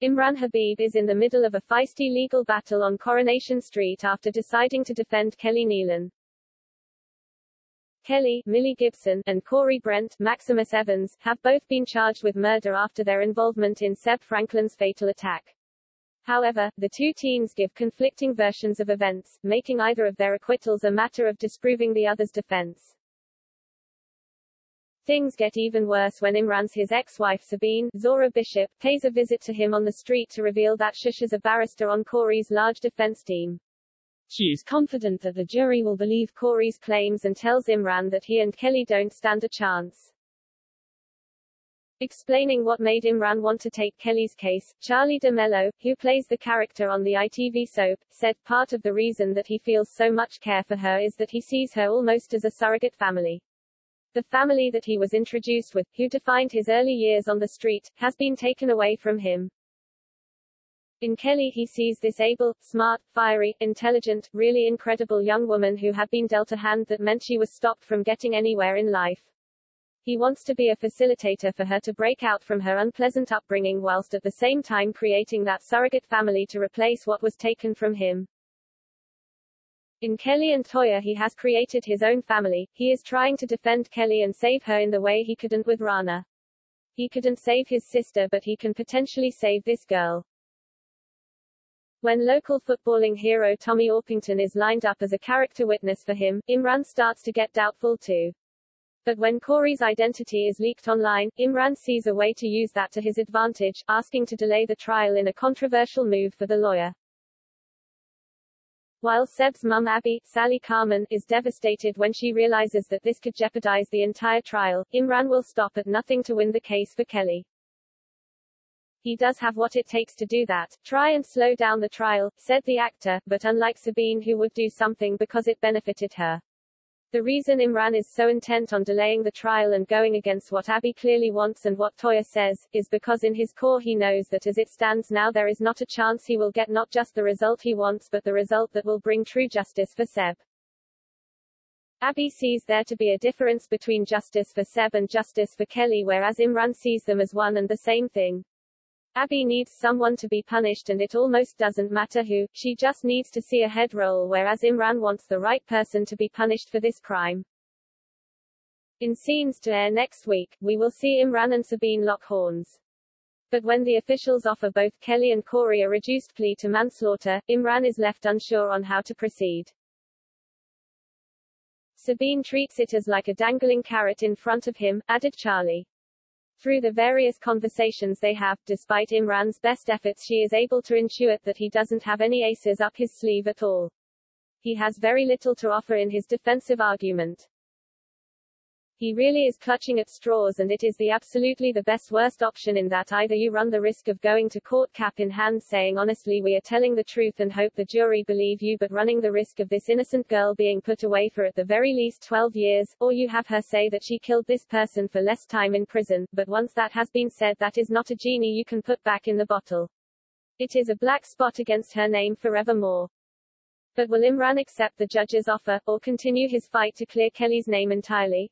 Imran Habib is in the middle of a feisty legal battle on Coronation Street after deciding to defend Kelly Nealon. Kelly, Millie Gibson, and Corey Brent, Maximus Evans, have both been charged with murder after their involvement in Seb Franklin's fatal attack. However, the two teens give conflicting versions of events, making either of their acquittals a matter of disproving the other's defense. Things get even worse when Imran's his ex-wife Sabine, Zora Bishop, pays a visit to him on the street to reveal that Sush is a barrister on Corey's large defense team. She is confident that the jury will believe Corey's claims and tells Imran that he and Kelly don't stand a chance. Explaining what made Imran want to take Kelly's case, Charlie de Melo, who plays the character on the ITV soap, said part of the reason that he feels so much care for her is that he sees her almost as a surrogate family. The family that he was introduced with, who defined his early years on the street, has been taken away from him. In Kelly he sees this able, smart, fiery, intelligent, really incredible young woman who had been dealt a hand that meant she was stopped from getting anywhere in life. He wants to be a facilitator for her to break out from her unpleasant upbringing whilst at the same time creating that surrogate family to replace what was taken from him. In Kelly and Toya he has created his own family. He is trying to defend Kelly and save her in the way he couldn't with Rana. He couldn't save his sister, but he can potentially save this girl. When local footballing hero Tommy Orpington is lined up as a character witness for him, Imran starts to get doubtful too. But when Corey's identity is leaked online, Imran sees a way to use that to his advantage, asking to delay the trial in a controversial move for the lawyer. While Seb's mum Abbey, Sally Carmen, is devastated when she realizes that this could jeopardize the entire trial, Imran will stop at nothing to win the case for Kelly. He does have what it takes to do that, try and slow down the trial, said the actor, but unlike Sabine who would do something because it benefited her. The reason Imran is so intent on delaying the trial and going against what Abbey clearly wants and what Toya says, is because in his core he knows that as it stands now there is not a chance he will get not just the result he wants but the result that will bring true justice for Seb. Abbey sees there to be a difference between justice for Seb and justice for Kelly, whereas Imran sees them as one and the same thing. Abbey needs someone to be punished and it almost doesn't matter who, she just needs to see a head roll, whereas Imran wants the right person to be punished for this crime. In scenes to air next week, we will see Imran and Sabine lock horns. But when the officials offer both Kelly and Corey a reduced plea to manslaughter, Imran is left unsure on how to proceed. Sabine treats it as like a dangling carrot in front of him, added Charlie. Through the various conversations they have, despite Imran's best efforts she is able to intuit that he doesn't have any aces up his sleeve at all. He has very little to offer in his defensive argument. He really is clutching at straws and it is the absolutely the best worst option in that either you run the risk of going to court cap in hand saying honestly we are telling the truth and hope the jury believe you but running the risk of this innocent girl being put away for at the very least 12 years, or you have her say that she killed this person for less time in prison, but once that has been said that is not a genie you can put back in the bottle. It is a black spot against her name forevermore. But will Imran accept the judge's offer, or continue his fight to clear Kelly's name entirely?